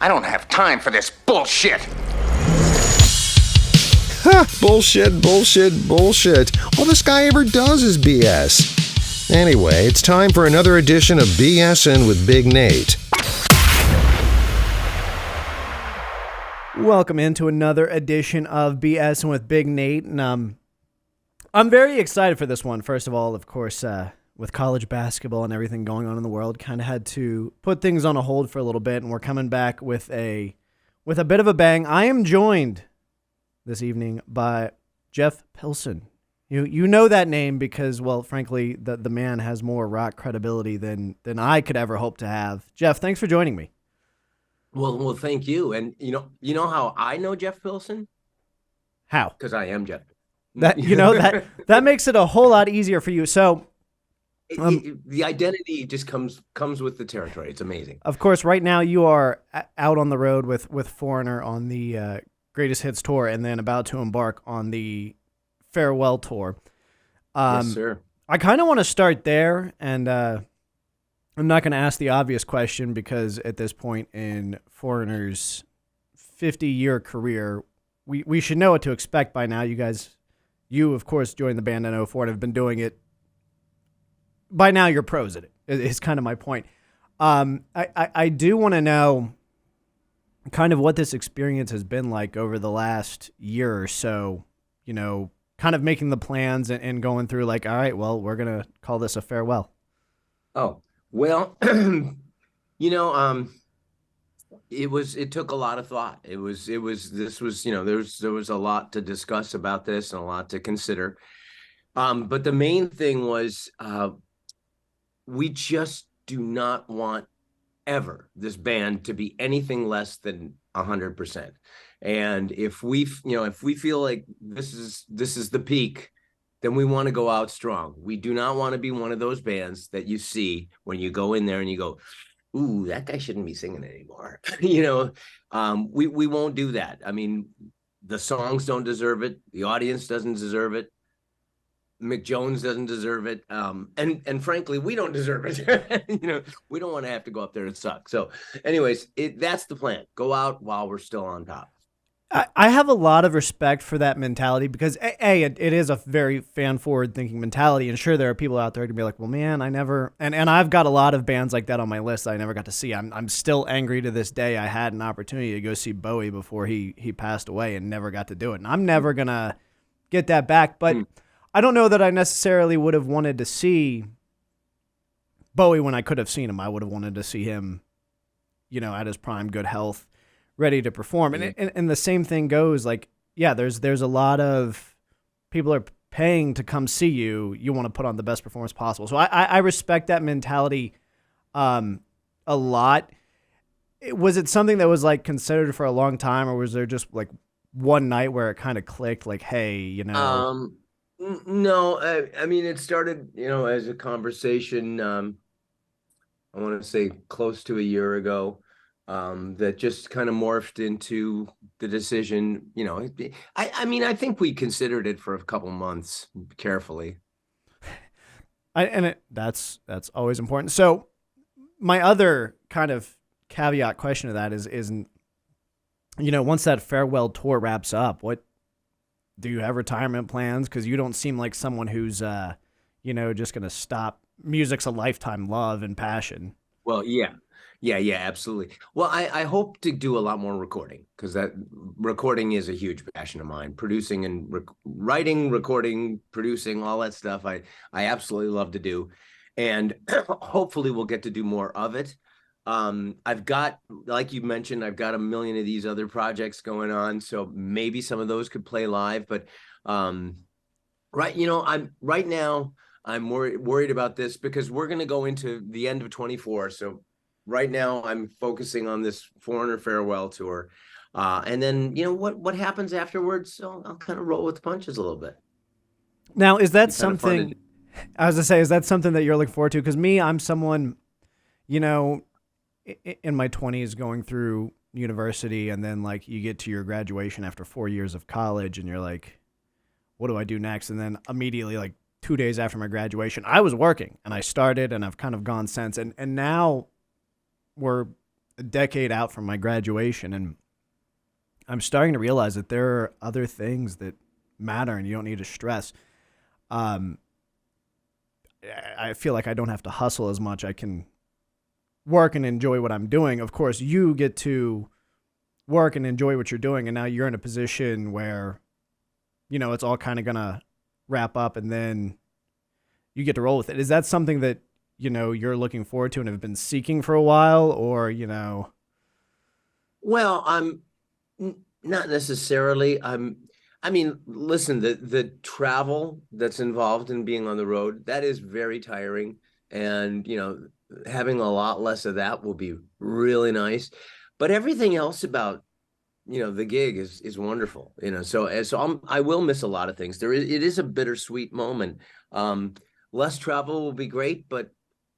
I don't have time for this bullshit. Ha! Bullshit, bullshit, bullshit. All this guy ever does is BS. Anyway, it's time for another edition of BSing with Big Nate. Welcome into another edition of BSing with Big Nate, and I'm very excited for this one. First of all, of course, with college basketball and everything going on in the world, kind of had to put things on a hold for a little bit, and we're coming back with a bit of a bang. I am joined this evening by Jeff Pilson. You know that name because, well, frankly, the man has more rock credibility than I could ever hope to have. Jeff, thanks for joining me. Well, thank you. And you know how I know Jeff Pilson? How? Because I am Jeff. That makes it a whole lot easier for you. So the identity just comes with the territory. It's amazing. Of course, right now you are out on the road with Foreigner on the Greatest Hits tour, and then about to embark on the farewell tour. Yes, sir. I kind of want to start there, and I'm not going to ask the obvious question because at this point in Foreigner's 50-year career, we should know what to expect by now. You of course joined the band in 2004 and have been doing it. By now you're pros at it, is kind of my point. I do want to know kind of what this experience has been like over the last year or so, kind of making the plans and going through like, all right, well, we're going to call this a farewell. Oh, well, it took a lot of thought. There was a lot to discuss about this and a lot to consider. But the main thing was, we just do not want ever this band to be anything less than 100%. And if we feel like this is the peak, then we want to go out strong. We do not want to be one of those bands that you see when you go in there and you go, ooh, that guy shouldn't be singing anymore. We won't do that. I mean, the songs don't deserve it. The audience doesn't deserve it. Mick Jones doesn't deserve it. And frankly, we don't deserve it. We don't want to have to go up there and suck. So anyways, that's the plan. Go out while we're still on top. I have a lot of respect for that mentality because it is a very fan forward thinking mentality. And sure, there are people out there to be like, well, man, I never, and I've got a lot of bands like that on my list that I never got to see. I'm still angry to this day. I had an opportunity to go see Bowie before he passed away and never got to do it. And I'm never going to get that back. But I don't know that I necessarily would have wanted to see Bowie when I could have seen him. I would have wanted to see him, at his prime, good health, ready to perform. And the same thing goes, like, yeah, there's a lot of people are paying to come see you. You want to put on the best performance possible. So I respect that mentality a lot. Was it something that was like considered for a long time, or was there just like one night where it kind of clicked, like, hey, No, I mean, it started, as a conversation, I want to say close to a year ago, that just kind of morphed into the decision. I think we considered it for a couple months carefully. That's always important. So my other kind of caveat question to that is, once that farewell tour wraps up, what do you have retirement plans? Because you don't seem like someone who's, just going to stop. Music's a lifetime love and passion. Well, yeah, absolutely. Well, I hope to do a lot more recording because that recording is a huge passion of mine. Producing and writing, recording, producing, all that stuff I absolutely love to do. And hopefully we'll get to do more of it. I've got, like you mentioned, I've got a million of these other projects going on, so maybe some of those could play live. But right now I'm worried about this because we're going to go into the end of 24. So right now I'm focusing on this Foreigner farewell tour, and then what happens afterwards. So I'll kind of roll with the punches a little bit. Now, is that something? I was to say, is that something that you're looking forward to? Because me, I'm someone, in my 20s going through university, and then like you get to your graduation after 4 years of college and you're like, what do I do next? And then immediately, like 2 days after my graduation, I was working and I started and I've kind of gone since. And now we're a decade out from my graduation, and I'm starting to realize that there are other things that matter and you don't need to stress. Um, I feel like I don't have to hustle as much. I can work and enjoy what I'm doing. Of course, you get to work and enjoy what you're doing, and now you're in a position where, it's all kind of going to wrap up and then you get to roll with it. Is that something that, you're looking forward to and have been seeking for a while, or? Well, not necessarily. I mean, listen, the travel that's involved in being on the road, that is very tiring. And, having a lot less of that will be really nice. But everything else about, the gig is wonderful, so I will miss a lot of things. It is a bittersweet moment. Less travel will be great, but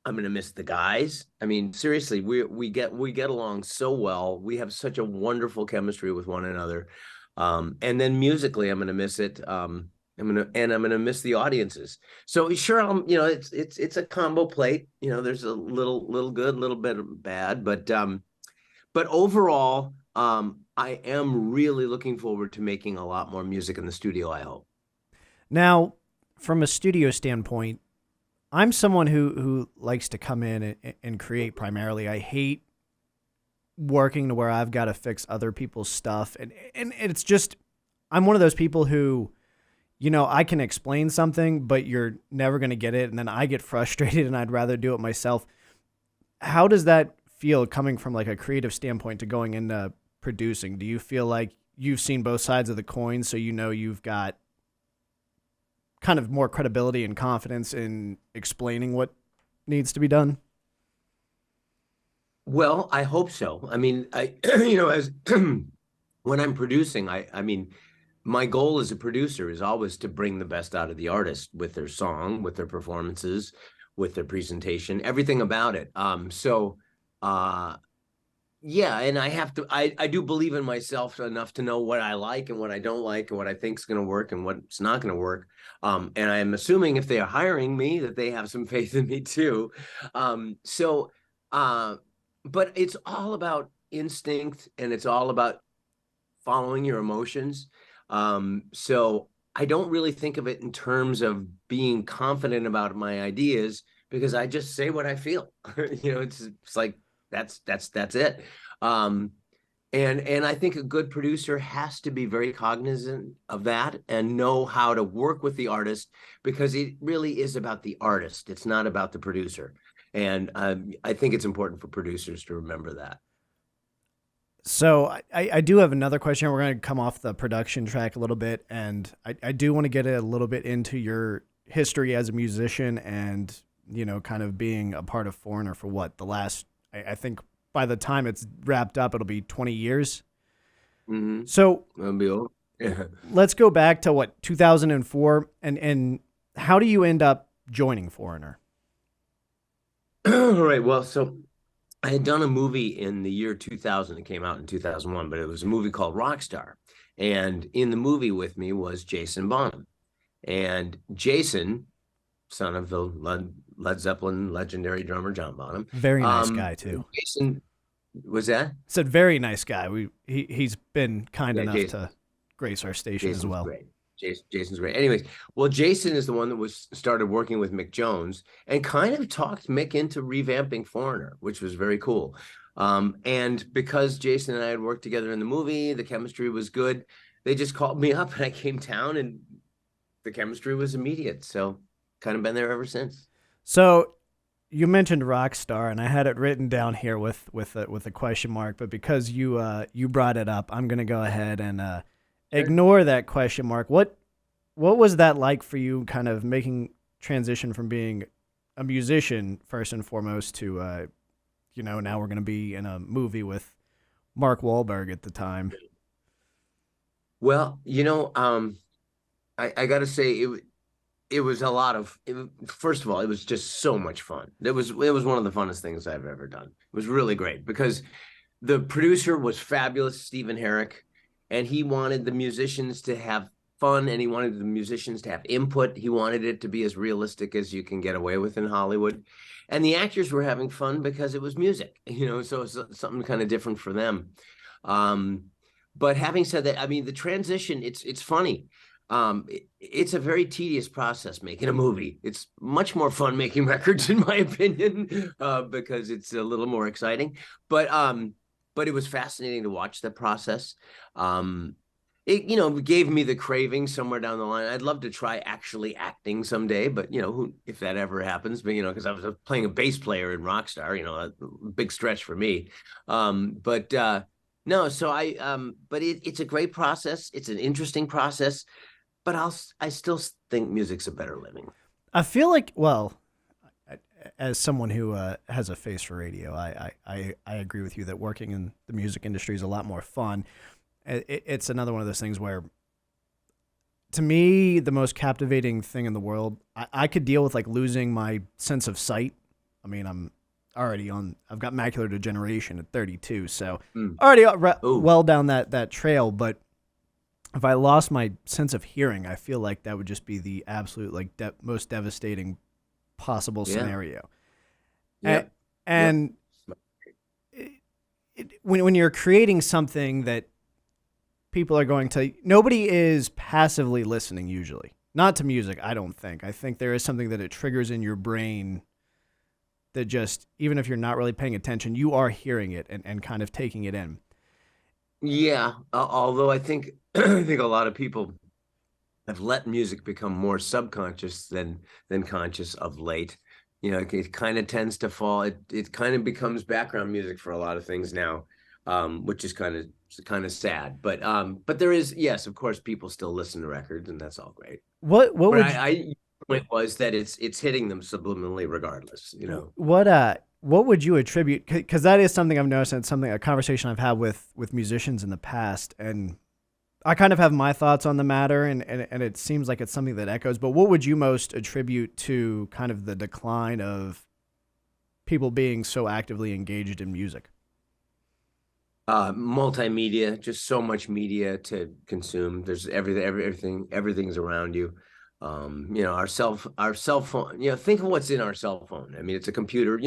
I'm going to miss the guys. I mean, seriously, we get along so well. We have such a wonderful chemistry with one another. And then musically, I'm going to miss it. I'm going to miss the audiences. So sure, it's a combo plate. There's a little good, little bit of bad, but overall, I am really looking forward to making a lot more music in the studio, I hope. Now, from a studio standpoint, I'm someone who likes to come in and create primarily. I hate working to where I've got to fix other people's stuff. And it's just, I'm one of those people who, I can explain something, but you're never going to get it. And then I get frustrated and I'd rather do it myself. How does that feel coming from like a creative standpoint to going into producing? Do you feel like you've seen both sides of the coin, so you've got kind of more credibility and confidence in explaining what needs to be done? Well, I hope so. I mean, as when I'm producing, I mean, my goal as a producer is always to bring the best out of the artist with their song, with their performances, with their presentation, everything about it. Yeah, and I do believe in myself enough to know what I like and what I don't like and what I think is going to work and what's not going to work. And I'm assuming if they are hiring me that they have some faith in me too. But it's all about instinct and it's all about following your emotions. So I don't really think of it in terms of being confident about my ideas because I just say what I feel. It's like, that's it. And I think a good producer has to be very cognizant of that and know how to work with the artist because it really is about the artist. It's not about the producer. And I think it's important for producers to remember that. So I do have another question. We're going to come off the production track a little bit, and I do want to get a little bit into your history as a musician and, kind of being a part of Foreigner for what, the last, I think by the time it's wrapped up, it'll be 20 years. Mm-hmm. So That'll be old. Yeah. Let's go back to 2004, and how do you end up joining Foreigner? All right. Well, so I had done a movie in the year 2000. It came out in 2001, but it was a movie called Rockstar. And in the movie with me was Jason Bonham. And Jason, son of the Led Zeppelin legendary drummer John Bonham. Very nice guy, too. Jason, was that? Said very nice guy. He's been kind enough Jason. to grace our station Jason's as well. Great. Jason's great. Anyways, well, Jason is the one that started working with Mick Jones and kind of talked Mick into revamping Foreigner, which was very cool. And because Jason and I had worked together in the movie, the chemistry was good. They just called me up and I came down and the chemistry was immediate. So kind of been there ever since. So you mentioned Rockstar, and I had it written down here with a question mark, but because you brought it up, I'm going to go ahead and ignore that question mark. What was that like for you, kind of making transition from being a musician first and foremost to now we're going to be in a movie with Mark Wahlberg at the time? Well, I got to say it was a lot of first of all, it was just so much fun. It was one of the funnest things I've ever done. It was really great because the producer was fabulous, Stephen Herrick. And he wanted the musicians to have fun, and he wanted the musicians to have input. He wanted it to be as realistic as you can get away with in Hollywood. And the actors were having fun because it was music, so it's something kind of different for them. But having said that, I mean, the transition, it's funny. It's a very tedious process making a movie. It's much more fun making records, in my opinion, because it's a little more exciting. But it was fascinating to watch the process. It gave me the craving somewhere down the line. I'd love to try actually acting someday, but if that ever happens, but because I was playing a bass player in Rockstar, a big stretch for me. No, so but it's a great process. It's an interesting process, but I still think music's a better living. I feel like, well, as someone who has a face for radio, I agree with you that working in the music industry is a lot more fun. It's another one of those things where, to me, the most captivating thing in the world, I could deal with like losing my sense of sight. I mean, I've got macular degeneration at 32, so already well down that trail. But if I lost my sense of hearing, I feel like that would just be the absolute like most devastating possible scenario. Yep. And when you're creating something that people are going to, nobody is passively listening usually. Not to music, I don't think. I think there is something that it triggers in your brain that just, even if you're not really paying attention, you are hearing it and kind of taking it in. Yeah, although I think I think a lot of people have let music become more subconscious than conscious of late. It kind of tends to fall. It kind of becomes background music for a lot of things now, which is kind of sad. But there is, yes, of course, people still listen to records, and that's all great. What would point was that it's hitting them subliminally regardless. What would you attribute? Because that is something I've noticed, and a conversation I've had with musicians in the past, and I kind of have my thoughts on the matter, and it seems like it's something that echoes. But what would you most attribute to kind of the decline of people being so actively engaged in music? Multimedia, just so much media to consume. There's everything's around you. Our cell phone, think of what's in our cell phone. I mean, it's a computer,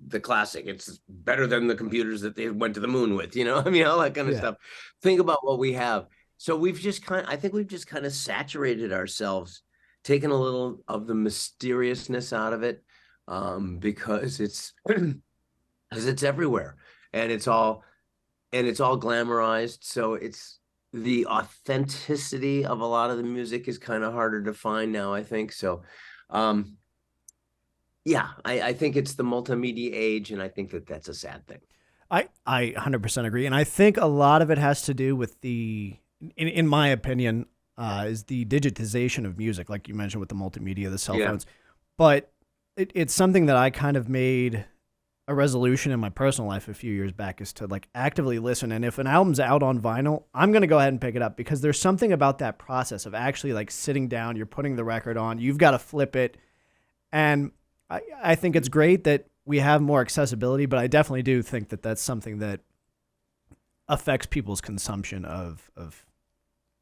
the classic, it's better than the computers that they went to the moon with, I mean, all that kind of stuff. Think about what we have. So I think we've just kind of saturated ourselves, taken a little of the mysteriousness out of it, because it's everywhere, and it's all glamorized. So it's, the authenticity of a lot of the music is kind of harder to find now, I think. So, I think it's the multimedia age, and I think that's a sad thing. I 100% agree. And I think a lot of it has to do with in my opinion, is the digitization of music, like you mentioned with the multimedia, the cell phones. But it's something that I kind of made a resolution in my personal life a few years back, is to like actively listen. And if an album's out on vinyl, I'm going to go ahead and pick it up, because there's something about that process of actually like sitting down, you're putting the record on, you've got to flip it. And I think it's great that we have more accessibility, but I definitely do think that that's something that affects people's consumption of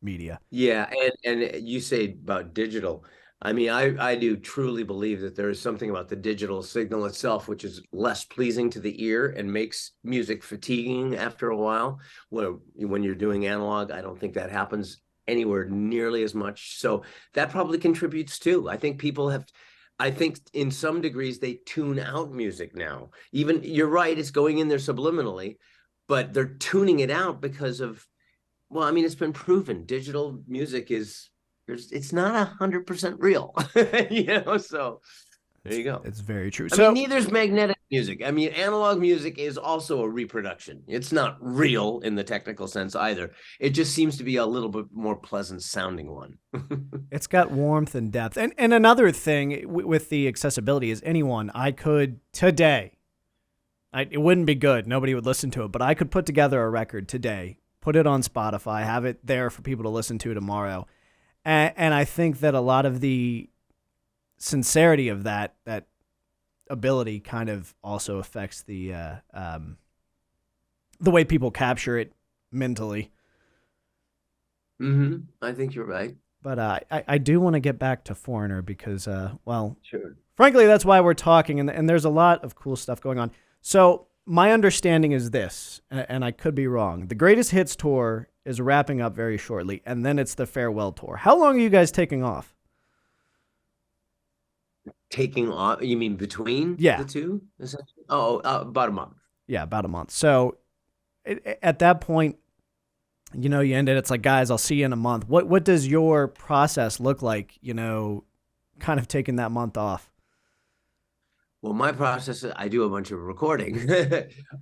media. Yeah. And you say about digital, I mean, I do truly believe that there is something about the digital signal itself which is less pleasing to the ear and makes music fatiguing after a while. When you're doing analog, I don't think that happens anywhere nearly as much. So that probably contributes too. I think in some degrees they tune out music now. Even, you're right, it's going in there subliminally, but they're tuning it out because of, well, I mean, it's been proven digital music it's not 100% real, so there you go. It's very true. I mean, neither's magnetic music. I mean, analog music is also a reproduction. It's not real in the technical sense either. It just seems to be a little bit more pleasant sounding one. It's got warmth and depth. And another thing with the accessibility is I could today, it wouldn't be good. Nobody would listen to it, but I could put together a record today, put it on Spotify, have it there for people to listen to tomorrow. And I think that a lot of the sincerity of that ability kind of also affects the way people capture it mentally. Mm-hmm. I think you're right. But I do want to get back to Foreigner because, well, Sure. frankly, that's why we're talking, and there's a lot of cool stuff going on. So my understanding is this, and I could be wrong. The Greatest Hits tour is wrapping up very shortly, and then it's the farewell tour. How long are you guys taking off? Taking off, you mean between Yeah, the two? Oh, about a month. yeah, about a month. So at that point, you end it. It's like, guys, I'll see you in a month. What does your process look like? Kind of taking that month off. Well, my process, I do a bunch of recording.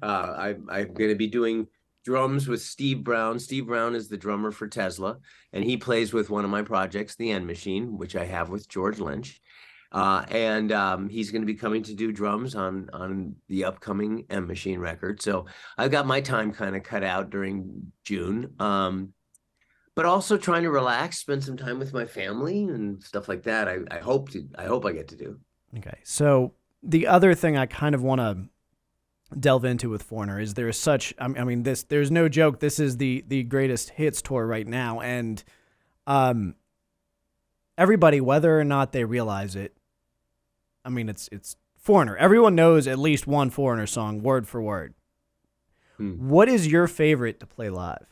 I'm going to be doing drums with Steve Brown. Steve Brown is the drummer for Tesla, and he plays with one of my projects, The End Machine, which I have with George Lynch. And he's going to be coming to do drums on the upcoming M Machine record. So I've got my time kind of cut out during June. But also trying to relax, spend some time with my family and stuff like that. I hope I get to do. Okay. So the other thing I kind of want to delve into with Foreigner is there's such, I mean, there's no joke. This is the Greatest Hits tour right now. And everybody, whether or not they realize it, I mean, it's Foreigner. Everyone knows at least one Foreigner song, word for word. What is your favorite to play live?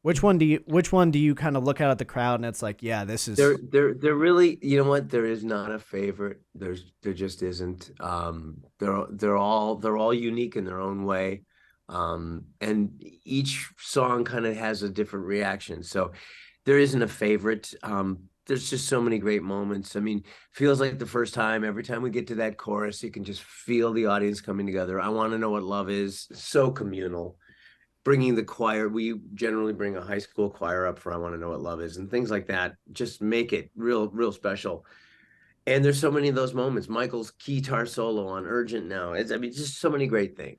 Which one do you kind of look out at the crowd and it's like, yeah, this is they're really, you know what? There is not a favorite. There just isn't. They're all unique in their own way. And each song kind of has a different reaction. So there isn't a favorite. There's just so many great moments. I mean, feels like the first time, every time we get to that chorus, you can just feel the audience coming together. I Want to Know What Love Is, so communal. Bringing the choir, we generally bring a high school choir up for I Want to Know What Love Is, and things like that just make it real special. And there's so many of those moments. Michael's guitar solo on Urgent Now. I mean, just so many great things.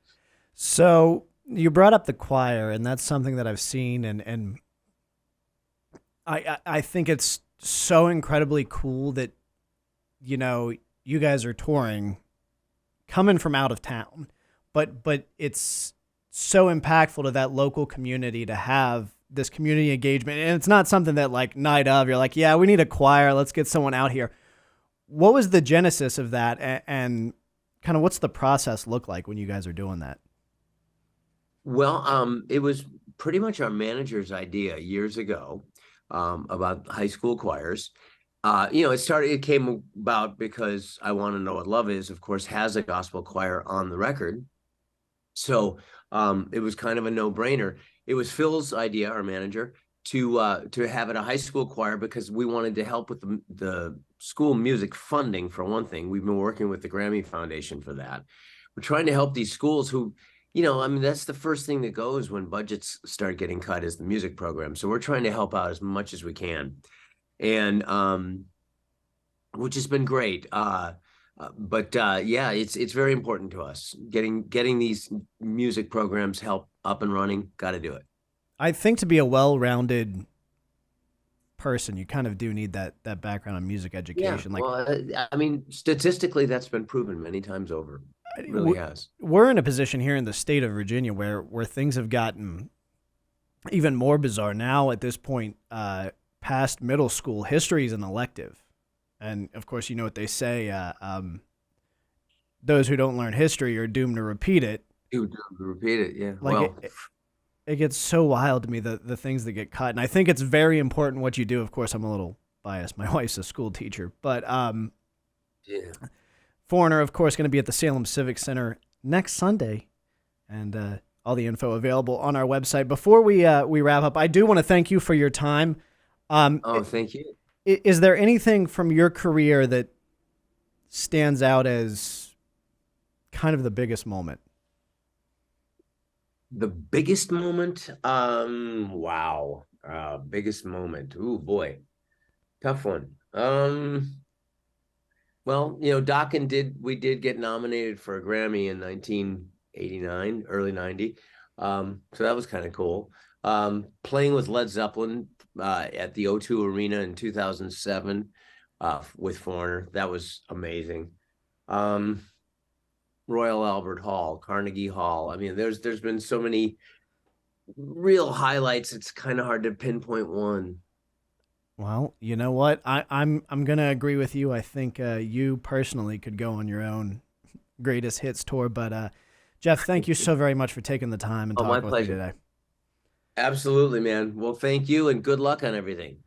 So you brought up the choir, and that's something that I've seen, and I think it's so incredibly cool that you guys are touring, coming from out of town, but it's so impactful to that local community to have this community engagement, and it's not something that like night of you're like, yeah, we need a choir, let's get someone out here. What was the genesis of that, and kind of what's the process look like when you guys are doing that? Well, it was pretty much our manager's idea years ago, about high school choirs. It came about because I Want to Know What Love Is, of course, has a gospel choir on the record. So it was kind of a no-brainer. It was Phil's idea, our manager, to have it a high school choir because we wanted to help with the school music funding, for one thing. We've been working with the Grammy Foundation for that. We're trying to help these schools who, I mean, that's the first thing that goes when budgets start getting cut is the music program. So we're trying to help out as much as we can, and which has been great. But yeah, it's very important to us getting these music programs help up and running. Got to do it. I think to be a well-rounded person, you kind of do need that background in music education. Yeah, well, I mean, statistically, that's been proven many times over. It really has. We're in a position here in the state of Virginia where things have gotten even more bizarre now. At this point, past middle school, history is an elective, and of course, you know what they say: those who don't learn history are doomed to repeat it. Doomed to repeat it, yeah. Like well, it gets so wild to me the things that get cut, and I think it's very important what you do. Of course, I'm a little biased. My wife's a school teacher, but yeah. Foreigner, of course, going to be at the Salem Civic Center next Sunday, and all the info available on our website. Before we wrap up, I do want to thank you for your time. Thank you. Is there anything from your career that stands out as kind of the biggest moment? The biggest moment? Wow. Biggest moment. Ooh, boy. Tough one. Well, we did get nominated for a Grammy in 1989, early 90. So that was kind of cool. Playing with Led Zeppelin at the O2 Arena in 2007 with Foreigner, that was amazing. Royal Albert Hall, Carnegie Hall. I mean, there's been so many real highlights. It's kind of hard to pinpoint one. Well, you know what? I'm gonna agree with you. I think you personally could go on your own greatest hits tour. But Jeff, thank you so very much for taking the time and Oh, my talking with me pleasure. today. Absolutely, man. Well, thank you and good luck on everything.